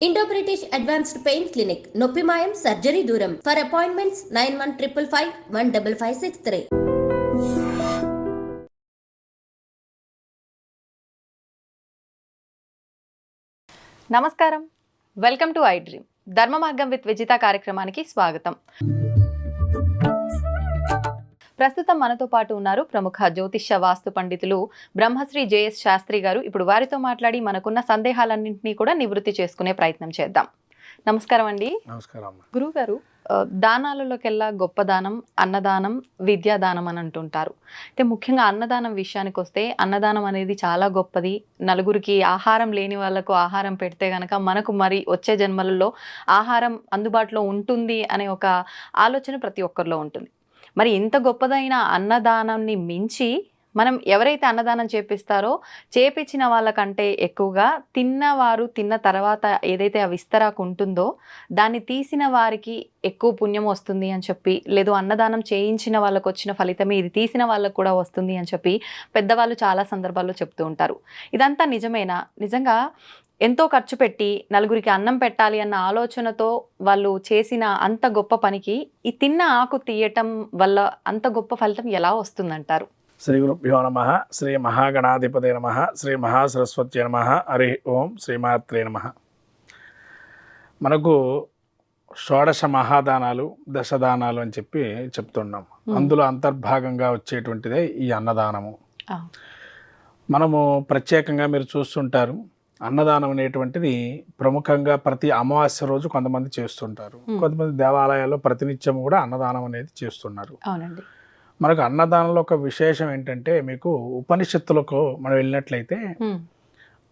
Indo British advanced pain clinic నొప్పి మాయం surgery దూరం ఫర్ అపాయింట్మెంట్స్ 9155515563. నమస్కారం, వెల్కమ్ టు ఐ డ్రీమ్. ధర్మ మార్గం విత్ విజిత కార్యక్రమానికి స్వాగతం. ప్రస్తుతం మనతో పాటు ఉన్నారు ప్రముఖ జ్యోతిష్య వాస్తు పండితులు బ్రహ్మశ్రీ జేఎస్ శాస్త్రి గారు. ఇప్పుడు వారితో మాట్లాడి మనకున్న సందేహాలన్నింటినీ కూడా నివృత్తి చేసుకునే ప్రయత్నం చేద్దాం. నమస్కారం అండి. నమస్కారం గురువు గారు, దానాలలోకెల్లా గొప్ప దానం అన్నదానం, విద్యాదానం అని అంటుంటారు. అంటే ముఖ్యంగా అన్నదానం విషయానికి వస్తే అన్నదానం అనేది చాలా గొప్పది. నలుగురికి ఆహారం లేని వాళ్ళకు ఆహారం పెడితే గనక మనకు మరి వచ్చే జన్మలలో ఆహారం అందుబాటులో ఉంటుంది అనే ఒక ఆలోచన ప్రతి ఒక్కరిలో ఉంటుంది. మరి ఇంత గొప్పదైన అన్నదానాన్ని మించి మనం ఎవరైతే అన్నదానం చేపిస్తారో చేపించిన వాళ్ళకంటే ఎక్కువగా తిన్నవారు తిన్న తర్వాత ఏదైతే ఆ విస్తరాకు ఉంటుందో దాన్ని తీసిన వారికి ఎక్కువ పుణ్యం వస్తుంది అని చెప్పి, లేదు అన్నదానం చేయించిన వాళ్ళకు వచ్చిన ఫలితమే ఇది తీసిన వాళ్ళకు కూడా వస్తుంది అని చెప్పి పెద్దవాళ్ళు చాలా సందర్భాల్లో చెప్తూ ఉంటారు. ఇదంతా నిజమేనా? నిజంగా ఎంతో ఖర్చు పెట్టి నలుగురికి అన్నం పెట్టాలి అన్న ఆలోచనతో వాళ్ళు చేసిన అంత గొప్ప పనికి ఈ తిన్న ఆకు తీయటం వల్ల అంత గొప్ప ఫలితం ఎలా వస్తుందంటారు? శ్రీ గురుభ్యో నమః. శ్రీ మహాగణాధిపతే నమః. శ్రీ మహాసరస్వత్యై నమః. హరి ఓం శ్రీమాత్రే నమః. మనకు షోడశ మహాదానాలు, దశదానాలు అని చెప్పి చెప్తున్నాం. అందులో అంతర్భాగంగా వచ్చేటువంటిదే ఈ అన్నదానము. మనము ప్రత్యేకంగా మీరు చూస్తుంటారు, అన్నదానం అనేటువంటిది ప్రముఖంగా ప్రతి అమావాస్య రోజు కొంతమంది చేస్తుంటారు. కొంతమంది దేవాలయాల్లో ప్రతినిత్యం కూడా అన్నదానం అనేది చేస్తున్నారు. అవునండి. మనకు అన్నదానంలో ఒక విశేషం ఏంటంటే, మీకు ఉపనిషత్తులకు మనం వెళ్ళినట్లయితే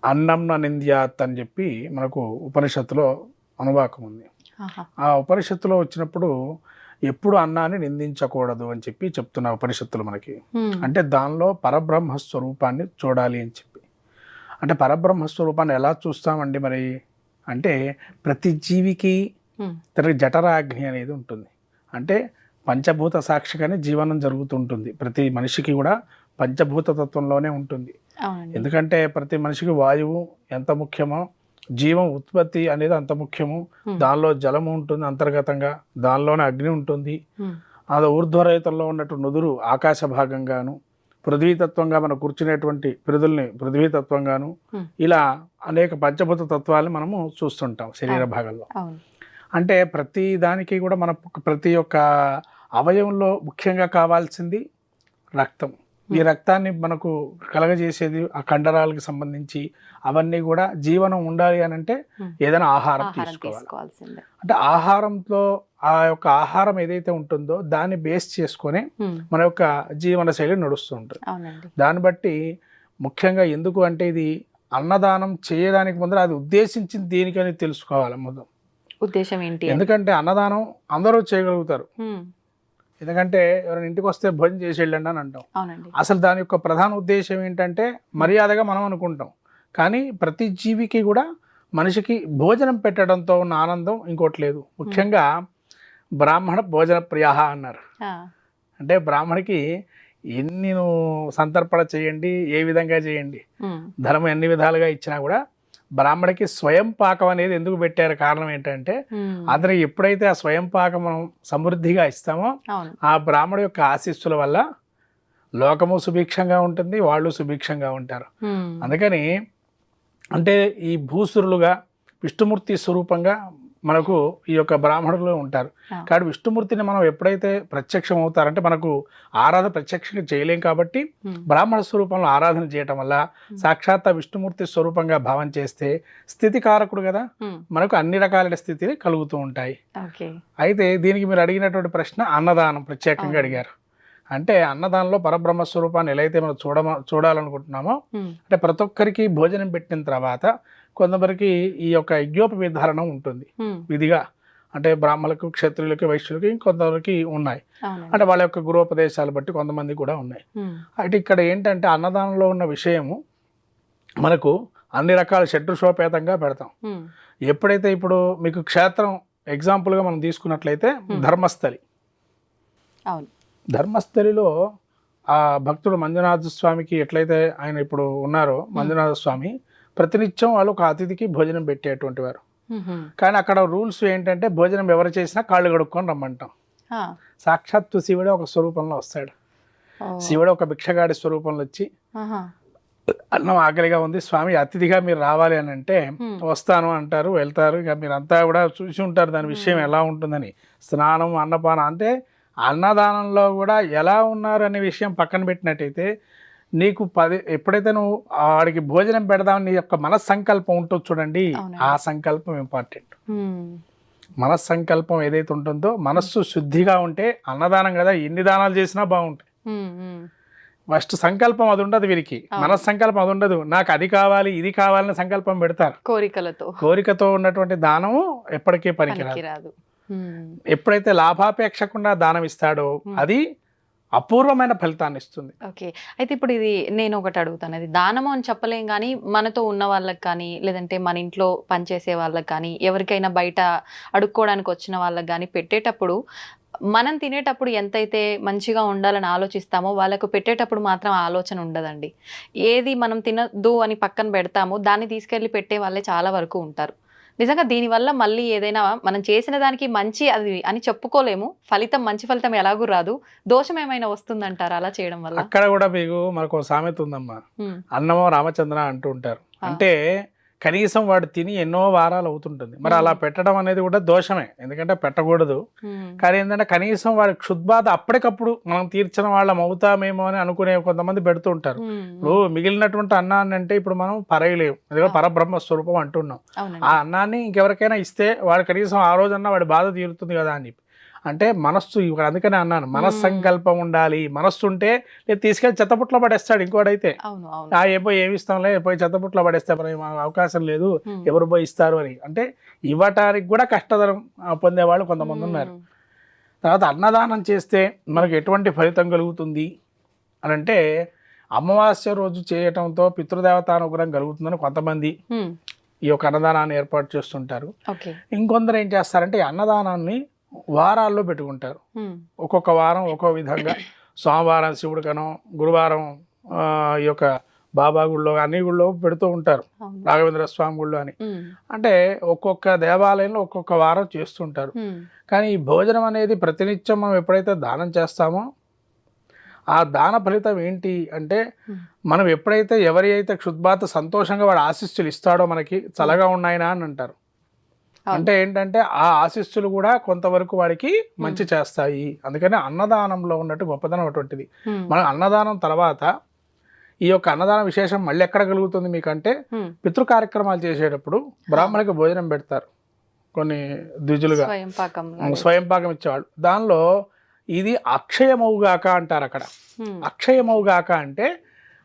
అన్నం నింద్యాత్ అని చెప్పి మనకు ఉపనిషత్తులో అనువాకం ఉంది. ఆ ఉపనిషత్తులో వచ్చినప్పుడు ఎప్పుడు అన్నాన్ని నిందించకూడదు అని చెప్పి చెప్తున్న ఉపనిషత్తులు మనకి. అంటే దానిలో పరబ్రహ్మ స్వరూపాన్ని చూడాలి అని చెప్పి. అంటే పరబ్రహ్మ స్వరూపాన్ని ఎలా చూస్తామండి మరి అంటే, ప్రతి జీవికి తన జఠరాగ్ని అనేది ఉంటుంది. అంటే పంచభూత సాక్షిగానే జీవనం జరుగుతుంటుంది. ప్రతి మనిషికి కూడా పంచభూత తత్వంలోనే ఉంటుంది. ఎందుకంటే ప్రతి మనిషికి వాయువు ఎంత ముఖ్యమో, జీవం ఉత్పత్తి అనేది అంత ముఖ్యము. దానిలో జలము ఉంటుంది అంతర్గతంగా, దానిలోనే అగ్ని ఉంటుంది. అది ఊర్ధ్వరహితంలో ఉన్నట్టు నుదురు ఆకాశ భాగంగాను, పృథ్వీతత్వంగా మనం కూర్చునేటువంటి పిరుదుల్ని పృథ్వీతత్వంగాను, ఇలా అనేక పంచభూత తత్వాలను మనము చూస్తుంటాం శరీర భాగంలో. అంటే ప్రతి దానికి కూడా మన ప్రతి ఒక్క అవయవంలో ముఖ్యంగా కావాల్సింది రక్తం. ఈ రక్తాన్ని మనకు కలగజేసేది ఆ కండరాలకు సంబంధించి అవన్నీ కూడా జీవనం ఉండాలి అని అంటే ఏదైనా ఆహారం తీసుకోవాలి. అంటే ఆహారంలో ఆ యొక్క ఆహారం ఏదైతే ఉంటుందో దాన్ని బేస్ చేసుకొని మన యొక్క జీవన శైలి నడుస్తూ ఉంటుంది. దాన్ని బట్టి ముఖ్యంగా ఎందుకు అంటే, ఇది అన్నదానం చేయడానికి ముందర అది ఉద్దేశించింది దేనికని తెలుసుకోవాలి. మొదలు ఉద్దేశం ఏంటి? ఎందుకంటే అన్నదానం అందరూ చేయగలుగుతారు. ఎందుకంటే ఎవరైనా ఇంటికి వస్తే భోజనం చేసి వెళ్ళండి అని అంటాం. అసలు దాని యొక్క ప్రధాన ఉద్దేశం ఏంటంటే మర్యాదగా మనం అనుకుంటాం. కానీ ప్రతి జీవికి కూడా మనిషికి భోజనం పెట్టడంతో ఉన్న ఆనందం ఇంకోటి లేదు. ముఖ్యంగా బ్రాహ్మణ భోజన ప్రియ అన్నారు. అంటే బ్రాహ్మడికి ఎన్ని సంతర్పణ చేయండి, ఏ విధంగా చేయండి, ధర్మం ఎన్ని విధాలుగా ఇచ్చినా కూడా బ్రాహ్మడికి స్వయం పాకం అనేది ఎందుకు పెట్టారు? కారణం ఏంటంటే, అతను ఎప్పుడైతే ఆ స్వయం పాకం మనం సమృద్ధిగా ఇస్తామో ఆ బ్రాహ్మడు యొక్క ఆశీస్సుల వల్ల లోకము సుభిక్షంగా ఉంటుంది, వాళ్ళు సుభిక్షంగా ఉంటారు. అందుకని అంటే ఈ భూసురులుగా విష్ణుమూర్తి స్వరూపంగా మనకు ఈ యొక్క బ్రాహ్మణులు ఉంటారు. కాబట్టి విష్ణుమూర్తిని మనం ఎప్పుడైతే ప్రత్యక్షం అవుతారంటే, మనకు ఆరాధన ప్రత్యక్షంగా చేయలేం కాబట్టి బ్రాహ్మణ స్వరూపంలో ఆరాధన చేయటం వల్ల సాక్షాత్ విష్ణుమూర్తి స్వరూపంగా భావం చేస్తే స్థితికారకుడు కదా, మనకు అన్ని రకాల స్థితిని కలుగుతూ ఉంటాయి. అయితే దీనికి మీరు అడిగినటువంటి ప్రశ్న అన్నదానం ప్రత్యేకంగా అడిగారు. అంటే అన్నదానంలో పరబ్రహ్మ స్వరూపాన్ని ఎలా అయితే మనం చూడాలనుకుంటున్నామో, అంటే ప్రతి ఒక్కరికి భోజనం పెట్టిన తర్వాత కొంతవరకు ఈ యొక్క యజ్ఞోపవిధారణం ఉంటుంది విధిగా. అంటే బ్రాహ్మణులకు, క్షత్రియులకి, వైశ్యులకి, ఇంకొంతవరకు ఉన్నాయి. అంటే వాళ్ళ యొక్క గురోపదేశాలు బట్టి కొంతమంది కూడా ఉన్నాయి. అయితే ఇక్కడ ఏంటంటే అన్నదానంలో ఉన్న విషయము మనకు అన్ని రకాల షడ్రుషోపేతంగా పెడతాం. ఎప్పుడైతే ఇప్పుడు మీకు క్షేత్రం ఎగ్జాంపుల్గా మనం తీసుకున్నట్లయితే ధర్మస్థలి. ధర్మస్థలిలో ఆ భక్తుడు మంజునాథ స్వామికి ఎట్లయితే ఆయన ఇప్పుడు ఉన్నారో, మంజునాథ స్వామి ప్రతినిత్యం వాళ్ళు ఒక అతిథికి భోజనం పెట్టేటువంటి వారు. కానీ అక్కడ రూల్స్ ఏంటంటే భోజనం ఎవరు చేసినా కాళ్ళు కడుక్కొని రమ్మంటాం. సాక్షాత్తు శివుడే ఒక స్వరూపంలో వస్తాడు. శివుడు ఒక భిక్షగాడి స్వరూపంలో వచ్చి అన్నం ఆకలిగా ఉంది స్వామి అతిథిగా మీరు రావాలి అని అంటే వస్తాను అంటారు, వెళ్తారు. ఇక మీరంతా కూడా చూసి ఉంటారు దాని విషయం ఎలా ఉంటుందని. స్నానం అన్నపానం అంటే అన్నదానంలో కూడా ఎలా ఉన్నారు అనే విషయం పక్కన పెట్టినట్టయితే నీకు ఎప్పుడైతే నువ్వు వాడికి భోజనం పెడదామని నీ యొక్క మనస్సంకల్పం ఉంటుంది చూడండి, ఆ సంకల్పం ఇంపార్టెంట్. మనస్సంకల్పం ఏదైతే ఉంటుందో మనస్సు శుద్ధిగా ఉంటే అన్నదానం కదా ఎన్ని దానాలు చేసినా బాగుంటాయి. ఫస్ట్ సంకల్పం అది ఉండదు వీరికి, మనస్సంకల్పం అది ఉండదు. నాకు అది కావాలి ఇది కావాలని సంకల్పం పెడతారు. కోరికతో ఉన్నటువంటి దానము ఎప్పటికీ పనికిరాదు. ఎప్పుడైతే లాభాపేక్షకుండా దానం ఇస్తాడో అది అపూర్వమైన ఫలితాన్ని ఇస్తుంది. ఓకే, అయితే ఇప్పుడు ఇది నేను ఒకటి అడుగుతాను, అది దానము అని చెప్పలేం కానీ మనతో ఉన్న వాళ్ళకి కానీ లేదంటే మన ఇంట్లో పనిచేసే వాళ్ళకి కానీ ఎవరికైనా బయట అడుక్కోవడానికి వచ్చిన వాళ్ళకి కానీ పెట్టేటప్పుడు మనం తినేటప్పుడు ఎంతైతే మంచిగా ఉండాలని ఆలోచిస్తామో వాళ్ళకు పెట్టేటప్పుడు మాత్రం ఆలోచన ఉండదండి. ఏది మనం తినద్దు అని పక్కన పెడతామో దాన్ని తీసుకెళ్ళి పెట్టే వాళ్ళే చాలా వరకు ఉంటారు. నిజంగా దీనివల్ల మళ్ళీ ఏదైనా మనం చేసిన దానికి మంచి అది అని చెప్పుకోలేము, ఫలితం మంచి ఫలితం ఎలాగూ రాదు, దోషం ఏమైనా వస్తుందంటారా అలా చేయడం వల్ల? అక్కడ కూడా మీకు మనకు సామెత ఉందమ్మా, అన్నమో రామచంద్ర అంటూ ఉంటారు. అంటే కనీసం వాడు తిని ఎన్నో వారాలు అవుతుంటుంది. మరి అలా పెట్టడం అనేది కూడా దోషమే, ఎందుకంటే పెట్టకూడదు. కానీ ఏంటంటే కనీసం వాడి క్షుద్బాధ అప్పటికప్పుడు మనం తీర్చిన వాళ్ళం అవుతామేమో అని అనుకునే కొంతమంది పెడుతూ ఉంటారు. ఇప్పుడు మిగిలినటువంటి అన్నాన్ని అంటే ఇప్పుడు మనం పరయలేము, ఎందుకంటే పరబ్రహ్మ స్వరూపం అంటున్నాం. ఆ అన్నాన్ని ఇంకెవరికైనా ఇస్తే వాడు కనీసం ఆ రోజన్నా వాడి బాధ తీరుతుంది కదా అని చెప్పి. అంటే మనస్సు, ఇక్కడ అందుకనే అన్నాను మనస్సంకల్పం ఉండాలి. మనస్సు ఉంటే నేను తీసుకెళ్ళి చెత్తపుట్లో పడేస్తాడు ఇంకోడైతే. పోయి ఏమి ఇస్తాంలే, పోయి చెత్తపుట్లో పడేస్తే మనకు అవకాశం లేదు, ఎవరు పోయి ఇస్తారు అని. అంటే ఇవ్వటానికి కూడా కష్టతరం పొందేవాళ్ళు కొంతమంది ఉన్నారు. తర్వాత అన్నదానం చేస్తే మనకు ఎటువంటి ఫలితం కలుగుతుంది అని అంటే అమావాస్య రోజు చేయటంతో పితృదేవతానుగ్రహం కలుగుతుందని కొంతమంది ఈ యొక్క అన్నదానాన్ని ఏర్పాటు చేస్తుంటారు. ఇంకొందరు ఏం చేస్తారంటే ఈ అన్నదానాన్ని వారాల్లో పెట్టుకుంటారు. ఒక్కొక్క వారం ఒక్కో విధంగా, సోమవారం శివుడికనో, గురువారం ఈ యొక్క బాబా గుళ్ళో, అన్ని గుళ్ళో పెడుతూ ఉంటారు, రాఘవేంద్ర స్వామి గుళ్ళో అని. అంటే ఒక్కొక్క దేవాలయంలో ఒక్కొక్క వారం చేస్తుంటారు. కానీ ఈ భోజనం అనేది ప్రతినిత్యం మనం ఎప్పుడైతే దానం చేస్తామో ఆ దాన ఫలితం ఏంటి అంటే మనం ఎప్పుడైతే ఎవరి అయితే క్షుద్బాత సంతోషంగా వాడు ఆశీస్సులు ఇస్తాడో మనకి చల్లగా ఉన్నాయినా అని అంటారు. అంటే ఏంటంటే ఆ ఆశీస్సులు కూడా కొంతవరకు వాడికి మంచి చేస్తాయి. అందుకని అన్నదానంలో ఉన్నట్టు గొప్పదనం అటువంటిది. మనం అన్నదానం తర్వాత ఈ యొక్క అన్నదాన విశేషం మళ్ళీ ఎక్కడ కలుగుతుంది మీకంటే పితృ కార్యక్రమాలు చేసేటప్పుడు బ్రాహ్మణికి భోజనం పెడతారు కొన్ని ద్విజులుగా, స్వయంపాకం ఇచ్చేవాళ్ళు. దానిలో ఇది అక్షయమవుగాక అంటారు. అక్కడ అక్షయమవుగాక అంటే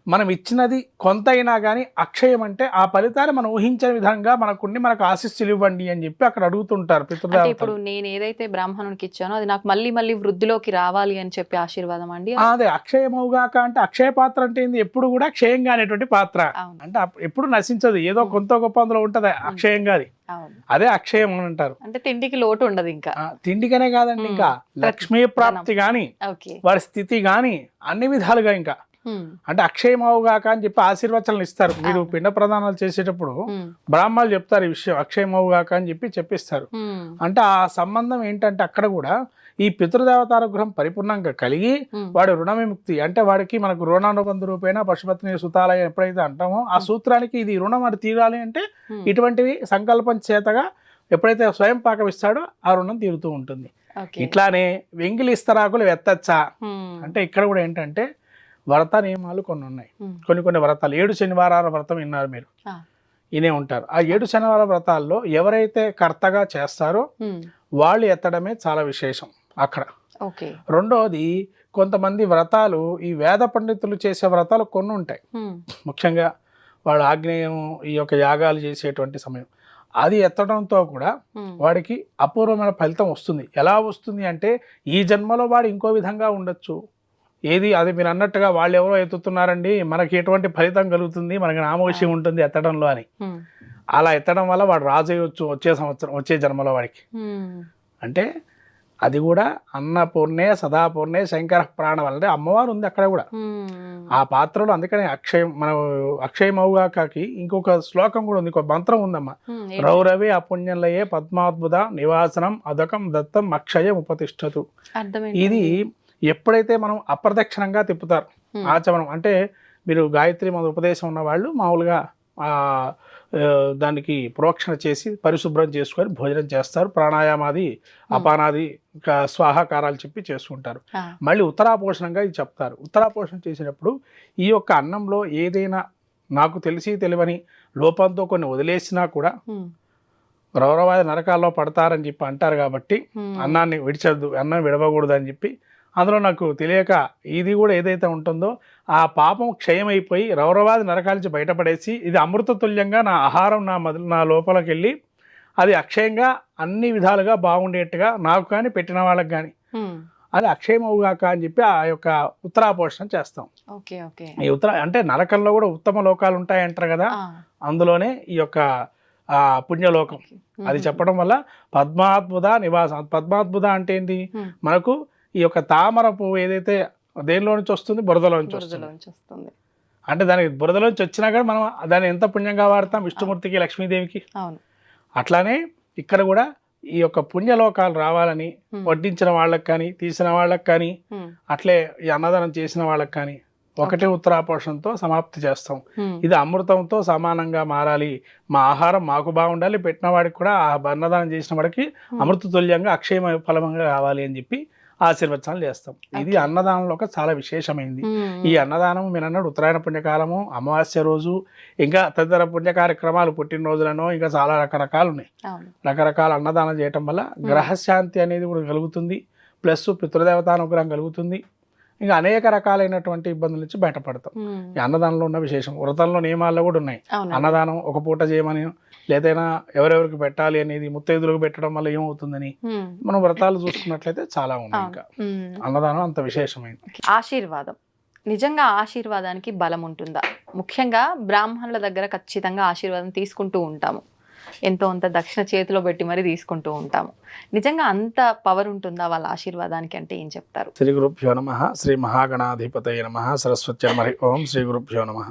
మనం ఇచ్చినది కొంత అయినా కానీ అక్షయం అంటే ఆ ఫలితాన్ని మనం ఊహించిన విధంగా మనకు ఆశీస్సులు ఇవ్వండి అని చెప్పి అక్కడ అడుగుతుంటారు పితృదేవతలు. ఇప్పుడు నేను ఏదైతే బ్రాహ్మణునికి ఇచ్చానో అది నాకు మళ్ళీ మళ్ళీ వృద్ధిలోకి రావాలి అని చెప్పి ఆశీర్వాదం అండి. అదే అక్షయమవుగాక అంటే అక్షయ పాత్ర అంటే ఏంది, ఎప్పుడు కూడా క్షయంగా అనేటువంటి పాత్ర. అంటే ఎప్పుడు నశించదు, ఏదో కొంత గొప్ప అందులో ఉంటది అక్షయంగా, అదే అక్షయం అని అంటారు. అంటే తిండికి లోటు ఉండదు, ఇంకా తిండికనే కాదండి, ఇంకా లక్ష్మీ ప్రాప్తి గాని వారి స్థితి గాని అన్ని విధాలుగా. ఇంకా అంటే అక్షయమవుగాక అని చెప్పి ఆశీర్వచనలు ఇస్తారు. మీరు పిండ ప్రదానాలు చేసేటప్పుడు బ్రాహ్మణులు చెప్తారు ఈ విషయం, అక్షయమవుగాక అని చెప్పిస్తారు. అంటే ఆ సంబంధం ఏంటంటే అక్కడ కూడా ఈ పితృదేవతానుగ్రహం పరిపూర్ణంగా కలిగి వాడు రుణ విముక్తి, అంటే వాడికి మనకు రుణానుబంధ రూపేణ పశుపత్ని సుతాలయ ఎప్పుడైతే అంటామో ఆ సూత్రానికి ఇది రుణం అది తీరాలి అంటే ఇటువంటివి సంకల్పం చేతగా ఎప్పుడైతే స్వయం పాకం ఇస్తాడో ఆ రుణం తీరుతూ ఉంటుంది. ఇట్లానే వెంగిలి ఇస్తరాకులు ఎత్తచ్చా అంటే ఇక్కడ కూడా ఏంటంటే వ్రత నియమాలు కొన్ని ఉన్నాయి. కొన్ని వ్రతాలు 7 శనివారాల వ్రతం విన్నారు మీరు, ఇనే ఉంటారు. ఆ 7 శనివార వ్రతాల్లో ఎవరైతే కర్తగా చేస్తారో వాళ్ళు ఎత్తడమే చాలా విశేషం అక్కడ. రెండోది కొంతమంది వ్రతాలు ఈ వేద పండితులు చేసే వ్రతాలు కొన్ని ఉంటాయి. ముఖ్యంగా వాళ్ళు ఆగ్నేయం ఈ యొక్క యాగాలు చేసేటువంటి సమయం అది ఎత్తడంతో కూడా వాడికి అపూర్వమైన ఫలితం వస్తుంది. ఎలా వస్తుంది అంటే ఈ జన్మలో వాడు ఇంకో విధంగా ఉండొచ్చు. ఏది అది మీరు అన్నట్టుగా వాళ్ళు ఎవరో ఎత్తుతున్నారండి మనకి ఎటువంటి ఫలితం కలుగుతుంది, మనకి నామోషి ఉంటుంది ఎత్తడంలో అని. అలా ఎత్తడం వల్ల వాడు రాజు అయ్యొచ్చు వచ్చే సంవత్సరం వచ్చే జన్మలో వాడికి. అంటే అది కూడా అన్నపూర్ణే సదాపూర్ణే శంకర ప్రాణం అంటే అమ్మవారు ఉంది అక్కడ కూడా ఆ పాత్రలో. అందుకని అక్షయమవుగాకి ఇంకొక శ్లోకం కూడా ఉంది, ఇంకొక మంత్రం ఉందమ్మా. రౌరవి అపుణ్యంలయే పద్మాద్భుత నివాసనం అదకం దత్తం అక్షయం ఉపతిష్టతు. ఇది ఎప్పుడైతే మనం అప్రదక్షిణంగా తిప్పుతారు ఆచమనం అంటే మీరు గాయత్రి మన ఉపదేశం ఉన్న వాళ్ళు మామూలుగా దానికి ప్రోక్షణ చేసి పరిశుభ్రం చేసుకొని భోజనం చేస్తారు, ప్రాణాయామాది అపానాది స్వాహాకారాలు చెప్పి చేసుకుంటారు. మళ్ళీ ఉత్తరాపోషణంగా ఇది చెప్తారు. ఉత్తరాపోషణ చేసినప్పుడు ఈ యొక్క అన్నంలో ఏదైనా నాకు తెలిసి తెలియని లోపంతో కొన్ని వదిలేసినా కూడా రౌరవాది నరకాల్లో పడతారని చెప్పి అంటారు. కాబట్టి అన్నాన్ని విడిచద్దు, అన్నం విడవకూడదు అని చెప్పి అందులో నాకు తెలియక ఇది కూడా ఏదైతే ఉంటుందో ఆ పాపం క్షయమైపోయి రౌరవాది నరకాల నుంచి బయటపడేసి ఇది అమృతతుల్యంగా నా ఆహారం నా లోపలికి వెళ్ళి అది అక్షయంగా అన్ని విధాలుగా బాగుండేట్టుగా నాకు కానీ పెట్టిన వాళ్ళకి కానీ అది అక్షయమవుగాక అని చెప్పి ఆ యొక్క ఉత్తరాపోషణ చేస్తాం. ఈ అంటే నరకంలో కూడా ఉత్తమ లోకాలు ఉంటాయంటారు కదా, అందులోనే ఈ యొక్క పుణ్యలోకం అది చెప్పడం వల్ల పద్మాద్భుత నివాసం. పద్మాద్భుత అంటే ఏంటి, మనకు ఈ యొక్క తామర పువ్వు ఏదైతే దేనిలో నుంచి వస్తుంది, బురదలోంచి వస్తుంది. అంటే దానికి బురదలోంచి వచ్చినా కూడా మనం దాన్ని ఎంత పుణ్యంగా వాడతాం, విష్ణుమూర్తికి లక్ష్మీదేవికి. అట్లానే ఇక్కడ కూడా ఈ యొక్క పుణ్యలోకాలు రావాలని వడ్డించిన వాళ్ళకి కానీ తీసిన వాళ్ళకి కానీ అట్లే ఈ అన్నదానం చేసిన వాళ్ళకి కానీ ఒకటే ఉత్తరాపోషణతో సమాప్తి చేస్తాం. ఇది అమృతంతో సమానంగా మారాలి, మా ఆహారం మాకు బాగుండాలి, పెట్టిన వాడికి కూడా ఆ అన్నదానం చేసిన వాడికి అమృతతుల్యంగా అక్షయ ఫలంగా కావాలి అని చెప్పి ఆశీర్వచనాలు చేస్తాం. ఇది అన్నదానంలో చాలా విశేషమైంది. ఈ అన్నదానం మీరు అన్నాడు ఉత్తరాయణ పుణ్యకాలము, అమావాస్య రోజు, ఇంకా తదితర పుణ్య కార్యక్రమాలు, పుట్టినరోజులను ఇంకా చాలా రకరకాలు ఉన్నాయి. రకరకాల అన్నదానం చేయటం వల్ల గ్రహశాంతి అనేది కూడా కలుగుతుంది, ప్లస్ పితృదేవతానుగ్రహం కలుగుతుంది, ఇంకా అనేక రకాలైనటువంటి ఇబ్బందుల నుంచి బయటపడతాం. ఈ అన్నదానంలో ఉన్న విశేషం. వ్రతంలో నియమాల్లో కూడా ఉన్నాయి. అన్నదానం ఒక పూట చేయమని, లేదైనా ఎవరెవరికి పెట్టాలి అనేది, ముత్తైదులకు పెట్టడం వల్ల ఏమవుతుందని మనం వ్రతాలు చూసుకున్నట్లయితే చాలా ఉన్నాయి. ఇంకా అన్నదానం అంత విశేషమైంది. ఆశీర్వాదం, నిజంగా ఆశీర్వాదానికి బలం ఉంటుందా? ముఖ్యంగా బ్రాహ్మణుల దగ్గర ఖచ్చితంగా ఆశీర్వాదం తీసుకుంటూ ఉంటాము, ఎంతో అంత దక్షిణ చేతిలో పెట్టి మరి తీసుకుంటూ ఉంటాము. నిజంగా అంత పవర్ ఉంటుందా వాళ్ళ ఆశీర్వాదానికి అంటే ఏం చెప్తారు? శ్రీ గురుభ్యో నమః. శ్రీ మహాగణాధిపతయ నమః. సరస్వతి నమః. ఓం శ్రీ గురుభ్యో నమః.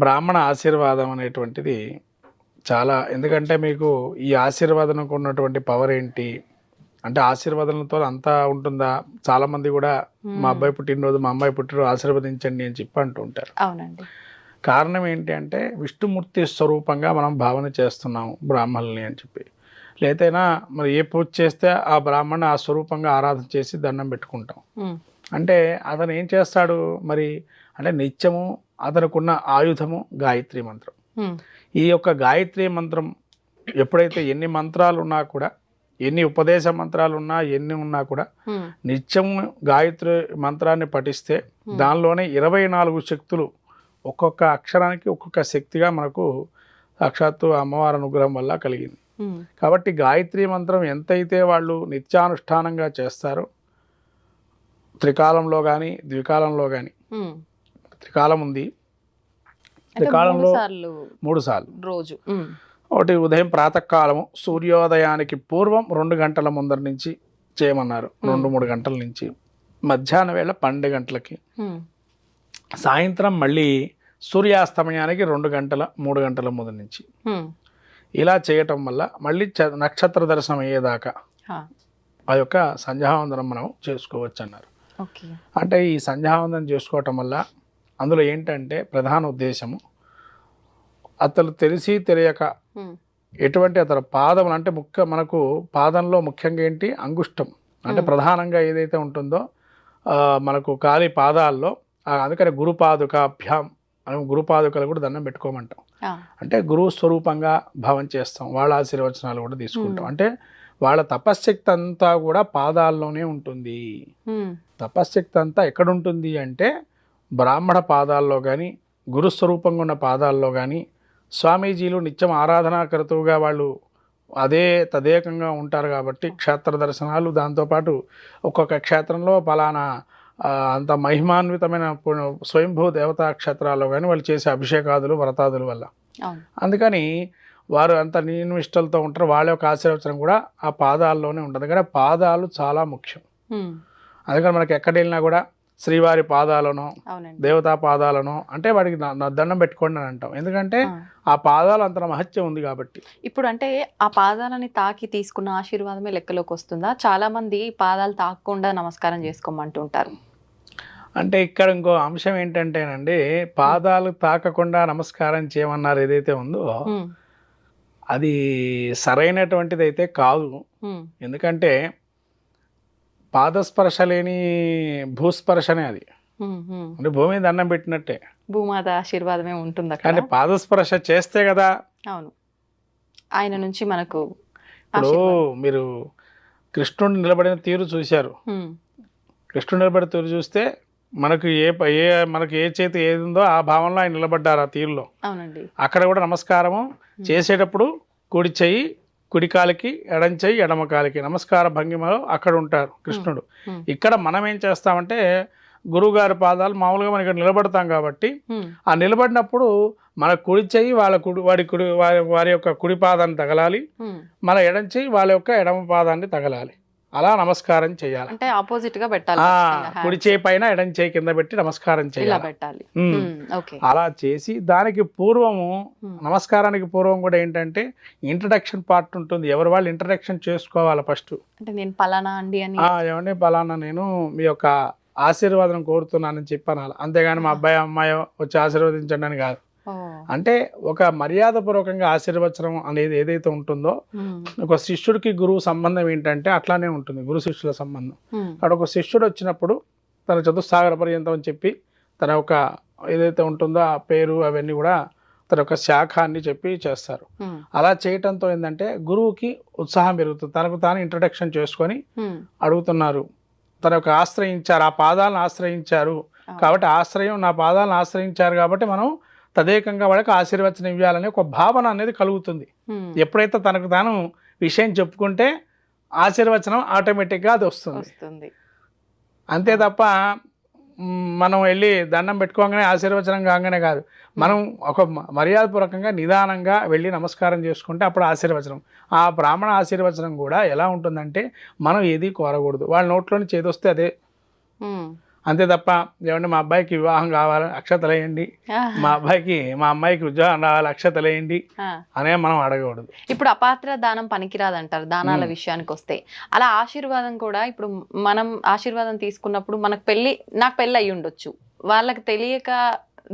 బ్రాహ్మణ ఆశీర్వాదం అనేటువంటిది చాలా, ఎందుకంటే మీకు ఈ ఆశీర్వాదంకు ఉన్నటువంటి పవర్ ఏంటి అంటే ఆశీర్వాదంతో అంతా ఉంటుందా? చాలా మంది కూడా మా అబ్బాయి పుట్టినరోజు, మా అమ్మాయి పుట్టినరోజు ఆశీర్వదించండి అని చెప్పి అంటూ ఉంటారు. అవునండి. కారణం ఏంటి అంటే విష్ణుమూర్తి స్వరూపంగా మనం భావన చేస్తున్నాము బ్రాహ్మణుల్ని అని చెప్పి. లేదైనా మరి ఏ పూజ చేస్తే ఆ బ్రాహ్మణ ఆ స్వరూపంగా ఆరాధన చేసి దండం పెట్టుకుంటాం. అంటే అతను ఏం చేస్తాడు మరి అంటే నిత్యము అతనుకున్న ఆయుధము గాయత్రి మంత్రం. ఈ యొక్క గాయత్రి మంత్రం ఎప్పుడైతే ఎన్ని మంత్రాలు ఉన్నా కూడా, ఎన్ని ఉపదేశ మంత్రాలు ఉన్నా, ఎన్ని ఉన్నా కూడా నిత్యము గాయత్రి మంత్రాన్ని పఠిస్తే దానిలోనే 24 శక్తులు, ఒక్కొక్క అక్షరానికి ఒక్కొక్క శక్తిగా మనకు సాక్షాత్తు అమ్మవారి అనుగ్రహం వల్ల కలిగింది. కాబట్టి గాయత్రి మంత్రం ఎంతైతే వాళ్ళు నిత్యానుష్ఠానంగా చేస్తారో, త్రికాలంలో కానీ ద్వికాలంలో కానీ, త్రికాలం ఉంది, త్రికాలంలో 3 సార్లు రోజు, ఒకటి ఉదయం ప్రాతకాలము సూర్యోదయానికి పూర్వం 2 గంటల ముందర నుంచి చేయమన్నారు, 2-3 గంటల నుంచి, మధ్యాహ్నం వేళ 12 గంటలకి, సాయంత్రం మళ్ళీ సూర్యాస్తమయానికి 2 గంటల 3 గంటల ముందు నుంచి. ఇలా చేయటం వల్ల మళ్ళీ నక్షత్ర దర్శనం అయ్యేదాకా ఆ యొక్క సంధ్యావందనం మనం చేసుకోవచ్చు అన్నారు. అంటే ఈ సంధ్యావందనం చేసుకోవటం వల్ల అందులో ఏంటంటే ప్రధాన ఉద్దేశము, అతను తెలిసి తెలియక ఎటువంటి అతను పాదములు అంటే మనకు పాదంలో ముఖ్యంగా ఏంటి అంగుష్టం అంటే ప్రధానంగా ఏదైతే ఉంటుందో మనకు కాలి పాదాల్లో, అందుకని గురుపాదుకాభ్యాం అని గురుపాదుకలు కూడా దండం పెట్టుకోమంటాం. అంటే గురువు స్వరూపంగా భావం చేస్తాం, వాళ్ళ ఆశీర్వచనాలు కూడా తీసుకుంటాం. అంటే వాళ్ళ తపశ్శక్తి అంతా కూడా పాదాల్లోనే ఉంటుంది. తపశ్శక్తి అంతా ఎక్కడుంటుంది అంటే బ్రాహ్మణ పాదాల్లో కానీ, గురుస్వరూపంగా ఉన్న పాదాల్లో కానీ, స్వామీజీలు నిత్యం ఆరాధనాకర్తవుగా వాళ్ళు అదే తదేకంగా ఉంటారు. కాబట్టి క్షేత్ర దర్శనాలు, దాంతోపాటు ఒక్కొక్క క్షేత్రంలో ఫలానా అంత మహిమాన్వితమైన స్వయంభూ దేవతా క్షేత్రాల్లో కానీ వాళ్ళు చేసే అభిషేకాదులు వ్రతాదుల వల్ల, అందుకని వారు అంత నియమిష్టలతో ఉంటారు, వాళ్ళ యొక్క ఆశీర్వచనం కూడా ఆ పాదాల్లోనే ఉంటుంది. కానీ పాదాలు చాలా ముఖ్యం. అందుకని మనకి ఎక్కడ వెళ్ళినా కూడా శ్రీవారి పాదాలను, దేవతా పాదాలను అంటే వాడికి దండం పెట్టుకోండి అని అంటాం. ఎందుకంటే ఆ పాదాలు అంత మహత్యం ఉంది కాబట్టి. ఇప్పుడు అంటే ఆ పాదాలని తాకి తీసుకున్న ఆశీర్వాదమే లెక్కలోకి వస్తుందా? చాలా మంది పాదాలు తాకకుండా నమస్కారం చేసుకోమంటుంటారు. అంటే ఇక్కడ ఇంకో అంశం ఏంటంటేనండి, పాదాలు తాకకుండా నమస్కారం చేయమన్నారు ఏదైతే ఉందో అది సరైనటువంటిది అయితే కాదు. ఎందుకంటే పాదస్పర్శ లేని భూస్పర్శనే అది. అంటే భూమి దండం పెట్టినట్టే, భూమాత ఆశీర్వాదమే ఉంటుంది. కానీ పాదస్పర్శ చేస్తే కదా. అవును, ఆయన నుంచి మనకు. ఇప్పుడు మీరు కృష్ణుడు నిలబడిన తీరు చూశారు. కృష్ణుడు నిలబడిన తీరు చూస్తే మనకు మనకు ఏ చేతి ఏది ఉందో ఆ భావంలో ఆయన నిలబడ్డారు ఆ తీరులో. అవునండి. అక్కడ కూడా నమస్కారము చేసేటప్పుడు కుడి చెయ్యి కుడి కాలికి, ఎడం చెయ్యి ఎడమ కాలికి నమస్కార భంగిమలో అక్కడ ఉంటారు కృష్ణుడు. ఇక్కడ మనం ఏం చేస్తామంటే గురువుగారి పాదాలు మామూలుగా మనం ఇక్కడ నిలబడతాం కాబట్టి ఆ నిలబడినప్పుడు మన కుడి చెయ్యి వారి యొక్క కుడి పాదాన్ని తగలాలి, మన ఎడం చెయ్యి వాళ్ళ యొక్క ఎడమ పాదాన్ని తగలాలి. అలా నమస్కారం చేయాలి. అంటే ఆపోజిట్ గా పెట్టాలి. కుడి చేయి పైన ఎడం చేయి కింద పెట్టి నమస్కారం చేయాలి. అలా చేసి దానికి పూర్వము, నమస్కారానికి పూర్వం కూడా ఏంటంటే ఇంట్రడక్షన్ పార్ట్ ఉంటుంది. ఎవరు వాళ్ళు ఇంట్రడక్షన్ చేసుకోవాలి ఫస్ట్. అంటే నేను పలానా అండి అని, ఏమండి పలానా నేను మీ యొక్క ఆశీర్వాదం కోరుతున్నానని చెప్పాను. అంతేగాని మా అబ్బాయి అమ్మాయి వచ్చి ఆశీర్వదించండి అని కాదు. అంటే ఒక మర్యాదపూర్వకంగా ఆశీర్వచనం అనేది ఏదైతే ఉంటుందో, ఒక శిష్యుడికి గురువు సంబంధం ఏంటంటే అట్లానే ఉంటుంది గురు శిష్యుల సంబంధం. అక్కడ ఒక శిష్యుడు వచ్చినప్పుడు తన చతుస్సాగర పర్యంతం అని చెప్పి తన యొక్క ఏదైతే ఉంటుందో ఆ పేరు అవన్నీ కూడా తన యొక్క శాఖ అని చెప్పి చేస్తారు. అలా చేయటంతో ఏంటంటే గురువుకి ఉత్సాహం పెరుగుతుంది. తనకు తాను ఇంట్రడక్షన్ చేసుకొని అడుగుతున్నారు, తన యొక్క ఆశ్రయించారు, ఆ పాదాలను ఆశ్రయించారు కాబట్టి ఆశ్రయం, నా పాదాలను ఆశ్రయించారు కాబట్టి మనం తదేకంగా వాళ్ళకి ఆశీర్వచనం ఇవ్వాలనే ఒక భావన అనేది కలుగుతుంది. ఎప్పుడైతే తనకు తాను విషయం చెప్పుకుంటే ఆశీర్వచనం ఆటోమేటిక్గా అది వస్తుంది. అంతే తప్ప మనం వెళ్ళి దండం పెట్టుకోగానే ఆశీర్వచనం కాగానే కాదు. మనం ఒక మర్యాదపూర్వకంగా నిదానంగా వెళ్ళి నమస్కారం చేసుకుంటే అప్పుడు ఆశీర్వచనం. ఆ బ్రాహ్మణ ఆశీర్వచనం కూడా ఎలా ఉంటుందంటే మనం ఏది కోరకూడదు, వాళ్ళ నోట్లోని చేదొస్తే అదే. అంతే తప్ప ఏమంటే మా అబ్బాయికి వివాహం కావాలి అక్షతలేయండి, మా అమ్మాయికి ఉద్యోగం రావాలి అక్షతలేయండి అనే మనం అడగకూడదు. ఇప్పుడు అపాత్ర దానం పనికిరాదంటారు దానాల విషయానికి వస్తే. అలా ఆశీర్వాదం కూడా ఇప్పుడు మనం ఆశీర్వాదం తీసుకున్నప్పుడు నాకు పెళ్ళి అయ్యి ఉండొచ్చు, వాళ్ళకి తెలియక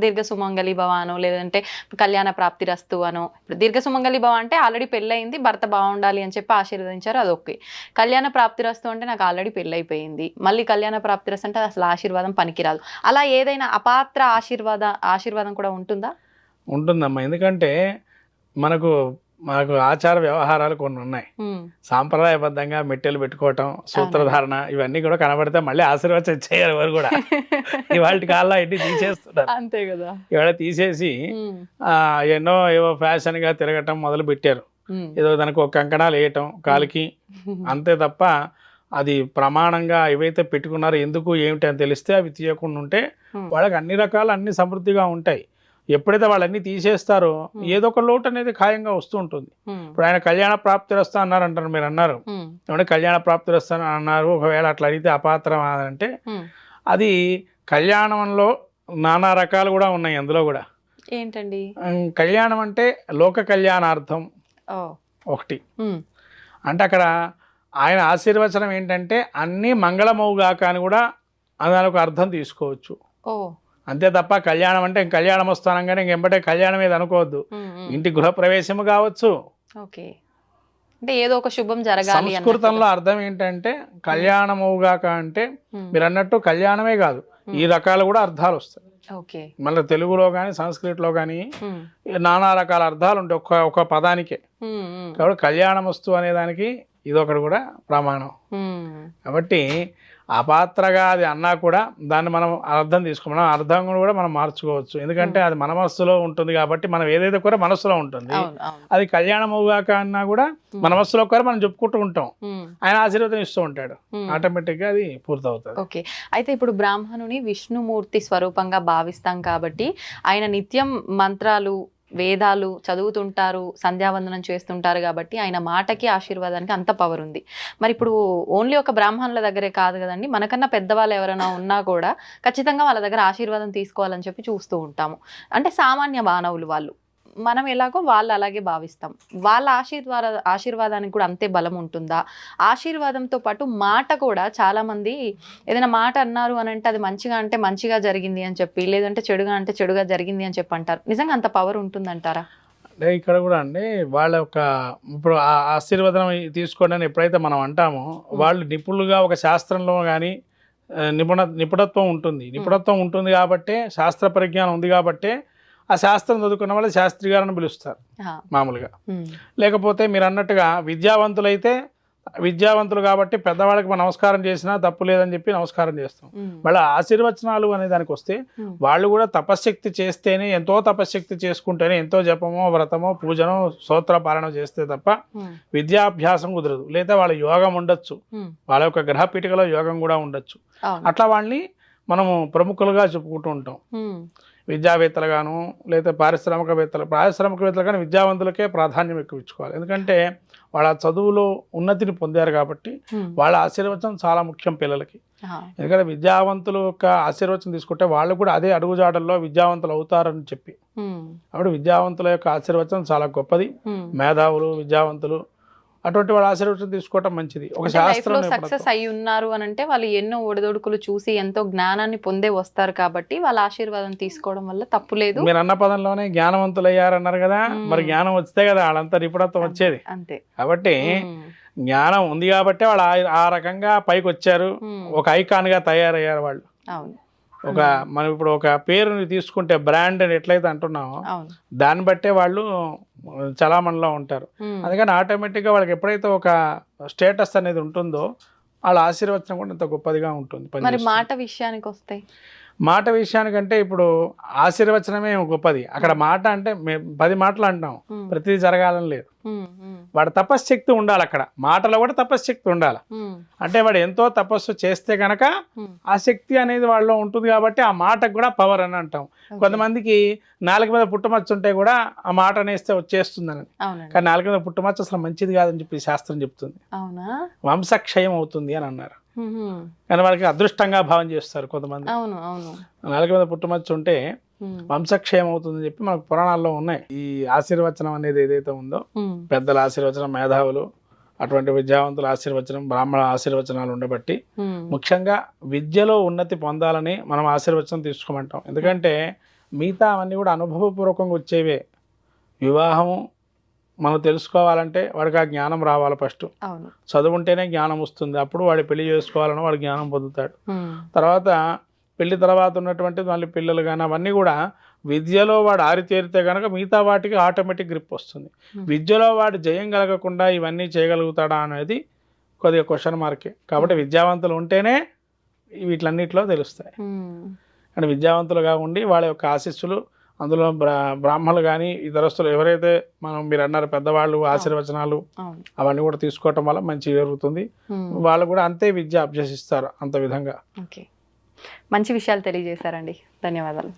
దీర్ఘ సుమంగళి భవ అనో లేదంటే కళ్యాణ ప్రాప్తి రస్తు అనో. ఇప్పుడు దీర్ఘ సుమంగళి భవ అంటే ఆల్రెడీ పెళ్ళయింది, భర్త బాగుండాలి అని చెప్పి ఆశీర్వదించారు, అది ఓకే. కళ్యాణ ప్రాప్తి రస్తు అంటే నాకు ఆల్రెడీ పెళ్ళైపోయింది, మళ్ళీ కళ్యాణ ప్రాప్తి రస్తు అంటే అసలు ఆశీర్వాదం పనికిరాదు. అలా ఏదైనా అపాత్ర ఆశీర్వాదం కూడా ఉంటుందా? ఉంటుందమ్మా. ఎందుకంటే మనకు ఆచార వ్యవహారాలు కొన్ని ఉన్నాయి. సాంప్రదాయబద్ధంగా మెట్టెలు పెట్టుకోవటం, సూత్రధారణ ఇవన్నీ కూడా కనబడితే మళ్ళీ ఆశీర్వచనం చేయరు ఎవరు కూడా. ఇవాళ కాళ్ళ ఎన్ని తీసేస్తున్నారు, అంతే కదా. ఇవాళ తీసేసి ఏవో ఫ్యాషన్ గా తిరగటం మొదలు పెట్టారు. ఏదో దానికి ఒక కంకణాలు వేయటం కాలికి, అంతే తప్ప అది ప్రమాణంగా ఏవైతే పెట్టుకున్నారో ఎందుకు ఏమిటి అని తెలిస్తే అవి తీయకుండా ఉంటే వాళ్ళకి అన్ని రకాలు అన్ని సమృద్ధిగా ఉంటాయి. ఎప్పుడైతే వాళ్ళన్నీ తీసేస్తారో ఏదో ఒక లోటు అనేది ఖాయంగా వస్తూ ఉంటుంది. ఇప్పుడు ఆయన కళ్యాణ ప్రాప్తి రస్తా అన్నారు అంటారు, మీరు అన్నారు ఏమంటే కళ్యాణ ప్రాప్తి రస్తా అన్నారు. ఒకవేళ అట్లా అడిగితే అపాత్రం అంటే అది కళ్యాణంలో నానా రకాలు కూడా ఉన్నాయి. అందులో కూడా ఏంటండి కళ్యాణం అంటే లోక కళ్యాణార్థం ఒకటి. అంటే అక్కడ ఆయన ఆశీర్వచనం ఏంటంటే అన్నీ మంగళమవుగాక అని కూడా దానికి అర్థం తీసుకోవచ్చు. అంతే తప్ప కళ్యాణం అంటే కళ్యాణం వస్తానంగానే ఇంకెంబటే కళ్యాణం ఏది అనుకోవద్దు. ఇంటి గృహప్రవేశము కావచ్చు. అంటే ఏదో ఒక శుభం జరగాలి. సంస్కృతంలో అర్థం ఏంటంటే కళ్యాణమవుగాక అంటే మీరు అన్నట్టు కళ్యాణమే కాదు, ఈ రకాలు కూడా అర్థాలు వస్తాయి. మళ్ళీ తెలుగులో కానీ సంస్కృతిలో కానీ నానా రకాల అర్థాలు ఉంటాయి ఒక పదానికే. కాబట్టి కళ్యాణం వస్తు అనే దానికి ఇదొకటి కూడా ప్రమాణం. కాబట్టి అపాత్రగా అది అన్నా కూడా దాన్ని మనం అర్థం తీసుకోమనం, అర్థం కూడా మనం మార్చుకోవచ్చు. ఎందుకంటే అది మన మనస్సులో ఉంటుంది కాబట్టి మనం ఏదైతే కూడా మనస్సులో ఉంటుంది. అది కళ్యాణం అవుగాక అన్నా కూడా మన మనస్సులో కూడా మనం చెప్పుకుంటూ ఉంటాం, ఆయన ఆశీర్వాదం ఇస్తూ ఉంటాడు, ఆటోమేటిక్ గా అది పూర్తవుతుంది. ఓకే. అయితే ఇప్పుడు బ్రాహ్మణుని విష్ణుమూర్తి స్వరూపంగా భావిస్తాం కాబట్టి ఆయన నిత్యం మంత్రాలు వేదాలు చదువుతుంటారు, సంధ్యావందనం చేస్తుంటారు కాబట్టి ఆయన మాటకి ఆశీర్వాదానికి అంత పవర్ ఉంది. మరి ఇప్పుడు ఓన్లీ ఒక బ్రాహ్మణుల దగ్గరే కాదు కదండి, మనకన్నా పెద్దవాళ్ళు ఎవరైనా ఉన్నా కూడా ఖచ్చితంగా వాళ్ళ దగ్గర ఆశీర్వాదం తీసుకోవాలని చెప్పి చూస్తూ ఉంటాము. అంటే సామాన్య మానవులు వాళ్ళు, మనం ఎలాగో వాళ్ళు అలాగే భావిస్తాం. వాళ్ళ ఆశీర్వాదానికి కూడా అంతే బలం ఉంటుందా? ఆశీర్వాదంతో పాటు మాట కూడా, చాలా మంది ఏదైనా మాట అన్నారు అని అంటే అది మంచిగా అంటే మంచిగా జరిగింది అని చెప్పి, లేదంటే చెడుగా అంటే చెడుగా జరిగింది అని చెప్పి అంటారు. నిజంగా అంత పవర్ ఉంటుందంటారా? అంటే ఇక్కడ కూడా అండి వాళ్ళ యొక్క ఇప్పుడు ఆ ఆశీర్వాదం తీసుకోండి అని ఎప్పుడైతే మనం అంటామో, వాళ్ళు నిపుణులుగా ఒక శాస్త్రంలో కానీ నిపుణత్వం ఉంటుంది కాబట్టి, శాస్త్ర పరిజ్ఞానం ఉంది కాబట్టి ఆ శాస్త్రం చదువుకున్న వాళ్ళు శాస్త్రి గారిని పిలుస్తారు మామూలుగా. లేకపోతే మీరు అన్నట్టుగా విద్యావంతులు కాబట్టి పెద్దవాళ్ళకి మనం నమస్కారం చేసినా తప్పు లేదని చెప్పి నమస్కారం చేస్తాం. మళ్ళీ ఆశీర్వచనాలు అనే దానికి వస్తే వాళ్ళు కూడా తపశ్శక్తి చేస్తేనే, ఎంతో తపశ్శక్తి చేసుకుంటేనే, ఎంతో జపమో వ్రతమో పూజనో స్తోత్ర పాలన చేస్తే తప్ప విద్యాభ్యాసం కుదరదు. లేదా వాళ్ళ యోగం ఉండొచ్చు, వాళ్ళ యొక్క గ్రహ పీఠికలో యోగం కూడా ఉండొచ్చు. అట్లా వాళ్ళని మనము ప్రముఖులుగా చెప్పుకుంటూ ఉంటాం. విద్యావేత్తలుగాను లేదా పారిశ్రామికవేత్తలు కానీ విద్యావంతులకే ప్రాధాన్యం ఎక్కువ ఇచ్చుకోవాలి. ఎందుకంటే వాళ్ళ చదువులో ఉన్నతిని పొందారు కాబట్టి వాళ్ళ ఆశీర్వచనం చాలా ముఖ్యం పిల్లలకి. ఎందుకంటే విద్యావంతుల యొక్క ఆశీర్వచనం తీసుకుంటే వాళ్ళు కూడా అదే అడుగుజాడల్లో విద్యావంతులు అవుతారని చెప్పి, అప్పుడు విద్యావంతుల యొక్క ఆశీర్వచనం చాలా గొప్పది. మేధావులు, విద్యావంతులు అటువంటి వాళ్ళ ఆశీర్వచనం తీసుకోవటం మంచిది. ఒక శాస్త్రం సక్సెస్ అయి ఉన్నారు అని అంటే వాళ్ళు ఎన్నో ఒడిదొడుకులు చూసి ఎంతో జ్ఞానాన్ని పొందే వస్తారు కాబట్టి వాళ్ళ ఆశీర్వాదం తీసుకోవడం వల్ల తప్పు లేదు. మీరు అన్న పదంలోనే జ్ఞానవంతులు అయ్యారన్నారు కదా, మరి జ్ఞానం వస్తే కదా వాళ్ళంతా నిపుణత్వం వచ్చేది. అంతే. కాబట్టి జ్ఞానం ఉంది కాబట్టి వాళ్ళు ఆ రకంగా పైకి వచ్చారు, ఒక ఐకాన్ గా తయారయ్యారు వాళ్ళు. అవును. మనం ఇప్పుడు ఒక పేరుని తీసుకుంటే బ్రాండ్ అని ఎట్లయితే అంటున్నామో దాన్ని బట్టే వాళ్ళు చలామణిలో ఉంటారు. అందుకని ఆటోమేటిక్గా వాళ్ళకి ఎప్పుడైతే ఒక స్టేటస్ అనేది ఉంటుందో వాళ్ళ ఆశీర్వచనం కూడా ఇంత గొప్పదిగా ఉంటుంది. మరి మాట విషయానికంటే ఇప్పుడు ఆశీర్వచనమే గొప్పది. అక్కడ మాట అంటే 10 మాటలు అంటాం, ప్రతిదీ జరగాలని లేదు. వాడు తపశ్శక్తి ఉండాలి, అక్కడ మాటలో కూడా తపశ్శక్తి ఉండాలి. అంటే వాడు ఎంతో తపస్సు చేస్తే గనక ఆ శక్తి అనేది వాళ్ళలో ఉంటుంది కాబట్టి ఆ మాటకు కూడా పవర్ అని అంటాం. కొంతమందికి నాలుగు మీద పుట్టుమచ్చ ఉంటే కూడా ఆ మాట అనేస్తే వచ్చేస్తుందని, కానీ నాలుగు మీద పుట్టుమచ్చ అసలు మంచిది కాదని చెప్పి శాస్త్రం చెప్తుంది. వంశక్షయం అవుతుంది అని అన్నారు. కానీ వాళ్ళకి అదృష్టంగా భావం చేస్తారు కొంతమంది. నాలుగు మీద పుట్టుమచ్చ ఉంటే వంశక్షయం అవుతుందని చెప్పి మనకు పురాణాల్లో ఉన్నాయి. ఈ ఆశీర్వచనం అనేది ఏదైతే ఉందో, పెద్దల ఆశీర్వచనం, మేధావులు అటువంటి విద్యావంతుల ఆశీర్వచనం, బ్రాహ్మణ ఆశీర్వచనాలు ఉండబట్టి ముఖ్యంగా విద్యలో ఉన్నతి పొందాలని మనం ఆశీర్వచనం తీసుకోమంటాం. ఎందుకంటే మిగతా అవన్నీ కూడా అనుభవపూర్వకంగా వచ్చేవే. వివాహము మనం తెలుసుకోవాలంటే వాడికి ఆ జ్ఞానం రావాలి. ఫస్ట్ చదువు ఉంటేనే జ్ఞానం వస్తుంది. అప్పుడు వాడి పెళ్లి చేసుకోవాలని వాడు జ్ఞానం పొందుతాడు. తర్వాత పెళ్లి తర్వాత ఉన్నటువంటి మళ్ళీ పిల్లలు కానీ అవన్నీ కూడా విద్యలో వాడు ఆరితేరితే కనుక మిగతా వాటికి ఆటోమేటిక్ గ్రిప్ వస్తుంది. విద్యలో వాడు జయం కలగకుండా ఇవన్నీ చేయగలుగుతాడా అనేది కొద్దిగా క్వశ్చన్ మార్కే. కాబట్టి విద్యావంతులు ఉంటేనే వీటిలన్నిటిలో తెలుస్తాయి. అంటే విద్యావంతులుగా ఉండి వాళ్ళ యొక్క ఆశీస్సులు, అందులో బ్రాహ్మణులు కానీ ఇతరస్తులు ఎవరైతే మీరు అన్నారు పెద్దవాళ్ళు ఆశీర్వచనాలు అవన్నీ కూడా తీసుకోవటం వల్ల మంచి జరుగుతుంది. వాళ్ళు కూడా అంతే విద్య అభ్యసిస్తారు అంత విధంగా. మంచి విషయాలు తెలియజేశారండి, ధన్యవాదాలు.